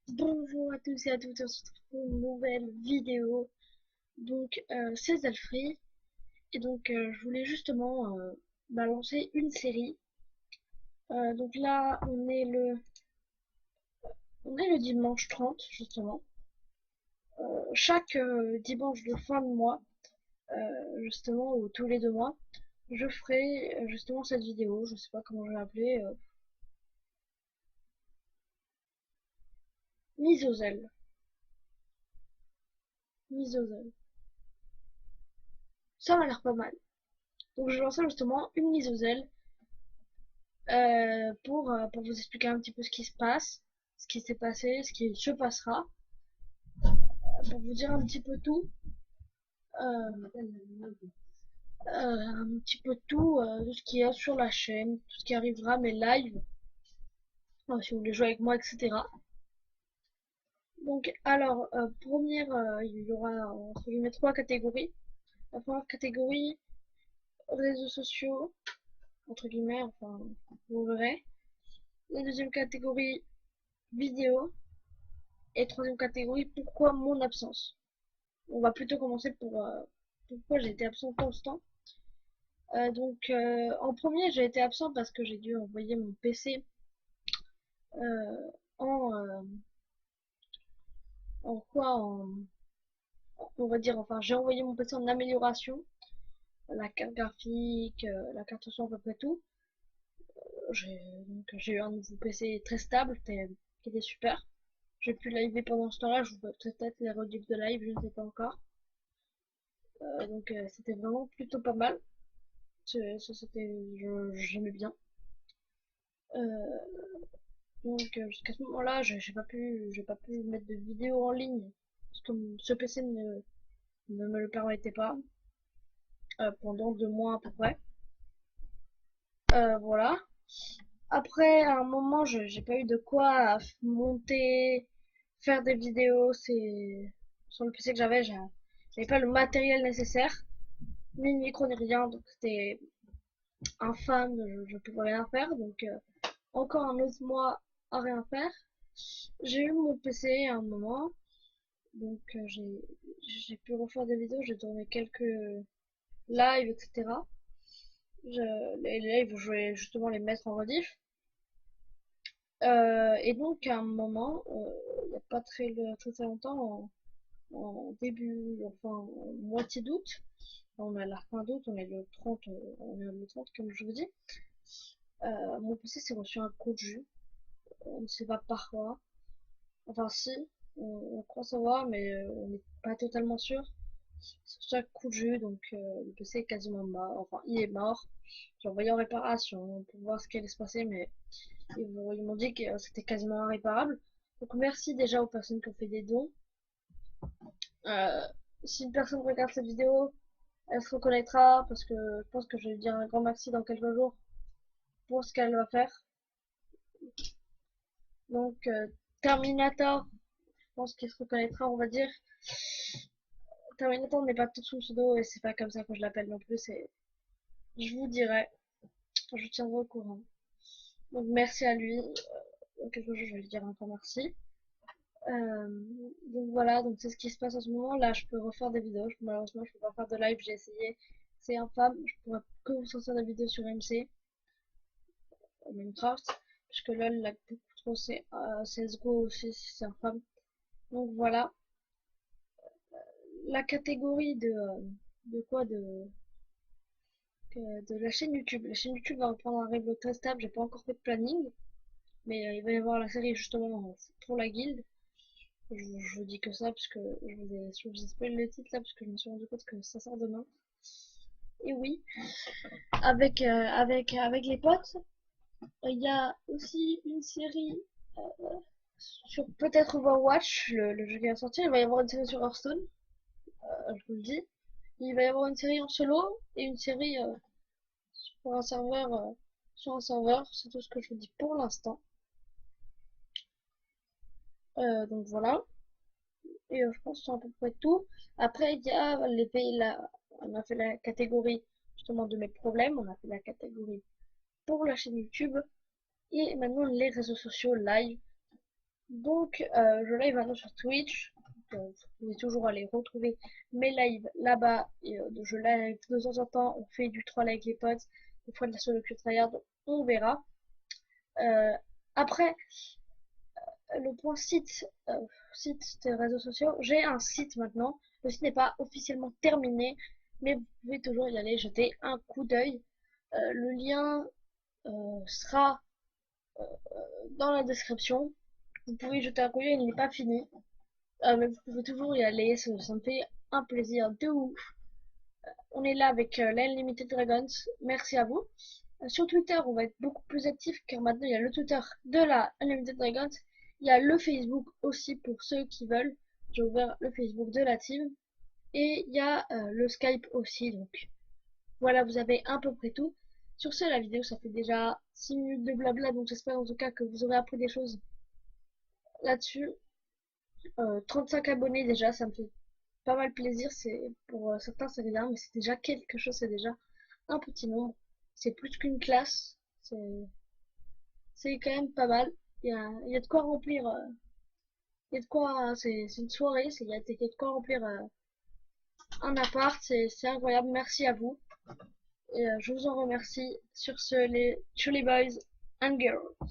Bonjour à tous et à toutes, on se retrouve pour une nouvelle vidéo. C'est Zalfree et je voulais justement lancer une série. Donc là, on est le dimanche 30 justement. Chaque dimanche de fin de mois, justement, ou tous les 2 mois, je ferai justement cette vidéo. Je sais pas comment je vais l'appeler. Mise aux ailes. Mise aux ailes. Ça m'a l'air pas mal. Donc je vais lancer justement une mise aux ailes pour vous expliquer un petit peu ce qui se passe, ce qui s'est passé, ce qui se passera, pour vous dire un petit peu tout, un petit peu tout ce qu'il y a sur la chaîne, tout ce qui arrivera, mes lives, si vous voulez jouer avec moi, etc. Il y aura entre guillemets 3 catégories. La première catégorie, réseaux sociaux, entre guillemets, enfin, vous verrez. La deuxième catégorie, vidéo. Et troisième catégorie, pourquoi mon absence. On va plutôt commencer pour pourquoi j'ai été absent tout ce temps. En premier, j'ai été absent parce que j'ai dû envoyer mon PC euh, en, euh, en quoi on va dire, enfin, j'ai envoyé mon PC en amélioration, la carte graphique, la carte son, à peu près tout. J'ai eu un nouveau PC très stable, qui était super. J'ai pu live pendant ce temps-là, je vous ferai peut-être les rediffs de live, je ne sais pas encore. C'était vraiment plutôt pas mal. J'aimais bien. Euh, Jusqu'à ce moment-là, j'ai pas pu mettre de vidéo en ligne parce que ce PC ne me le permettait pas pendant 2 mois à peu près. Voilà. Après, à un moment, j'ai pas eu de quoi monter, faire des vidéos. C'est sur le PC que j'avais pas le matériel nécessaire, ni le micro ni rien, donc c'était infâme. Je pouvais rien faire, encore un autre mois à rien faire. J'ai eu mon PC à un moment, j'ai pu refaire des vidéos, j'ai tourné quelques lives, etc. Les lives, je voulais justement les mettre en rediff. À un moment, il n'y a pas très longtemps, en début, enfin en moitié d'août, on est à la fin d'août, on est le 30 comme je vous dis, mon PC s'est reçu un coup de jus, on ne sait pas par quoi, enfin si, on croit savoir, mais on n'est pas totalement sûr. Chaque coup de jus, le PC est quasiment mort, enfin il est mort. J'ai envoyé en réparation pour voir ce qui allait se passer, mais ils m'ont dit que c'était quasiment irréparable. Donc merci déjà aux personnes qui ont fait des dons. Euh, Si une personne regarde cette vidéo, elle se reconnaîtra parce que je pense que je vais lui dire un grand merci dans quelques jours pour ce qu'elle va faire. Donc Terminator, je pense qu'il se reconnaîtra, on va dire. Terminator n'est pas tout son pseudo et c'est pas comme ça que je l'appelle non plus. Je vous dirai, je tiendrai au courant. Donc merci à lui. Dans quelques jours, je vais lui dire encore merci. Euh, voilà, donc c'est ce qui se passe en ce moment. Là, je peux refaire des vidéos. Malheureusement, je peux pas faire de live. J'ai essayé. C'est infâme. Je pourrais que vous sortir des vidéos sur MC, Minecraft, puisque là, il a beaucoup trop. C'est CSGO aussi, c'est infâme. Donc voilà. La catégorie de quoi de la chaîne YouTube. La chaîne YouTube va reprendre un rythme très stable. J'ai pas encore fait de planning, mais il va y avoir la série justement pour la guilde. Je vous dis que ça parce que je vous ai spoilé le titre là parce que je me suis rendu compte que ça sort demain. Et oui, avec les potes, il y a aussi une série sur peut-être Overwatch, le jeu qui va sortir. Il va y avoir une série sur Hearthstone, je vous le dis. Il va y avoir une série en solo et une série pour un serveur, sur un serveur. C'est tout ce que je vous dis pour l'instant. Voilà. Et je pense que c'est à peu près tout. Après, il y a les pays là. On a fait la catégorie justement de mes problèmes. On a fait la catégorie pour la chaîne YouTube. Et maintenant les réseaux sociaux live. Donc, je live maintenant sur Twitch. Donc, vous pouvez toujours aller retrouver mes lives là-bas. Et je live de temps en temps. On fait du troll avec les potes. Des fois de la solo queue tryhard. On verra. Euh, après, le point site des réseaux sociaux. J'ai un site maintenant. Le site n'est pas officiellement terminé. Mais vous pouvez toujours y aller jeter un coup d'œil. Le lien sera dans la description. Vous pouvez jeter un coup d'œil, il n'est pas fini. Mais vous pouvez toujours y aller, ça me fait un plaisir de ouf. On est là avec l'Unlimited Dragons, merci à vous. Sur Twitter, on va être beaucoup plus actif car maintenant il y a le Twitter de la Unlimited Dragons. Il y a le Facebook aussi pour ceux qui veulent. J'ai ouvert le Facebook de la team. Et il y a le Skype aussi. Donc voilà, vous avez à peu près tout. Sur ce, la vidéo, ça fait déjà 6 minutes de blabla. Donc j'espère en tout cas que vous aurez appris des choses là-dessus. 35 abonnés déjà, ça me fait pas mal plaisir. C'est pour certains c'est rien, mais c'est déjà quelque chose, c'est déjà un petit nombre. C'est plus qu'une classe. C'est quand même pas mal. Il y a de quoi remplir. Il y a de quoi. C'est une soirée. Il y a de quoi remplir un appart. C'est incroyable. Merci à vous. Et je vous en remercie. Sur ce, les Chully Boys and Girls.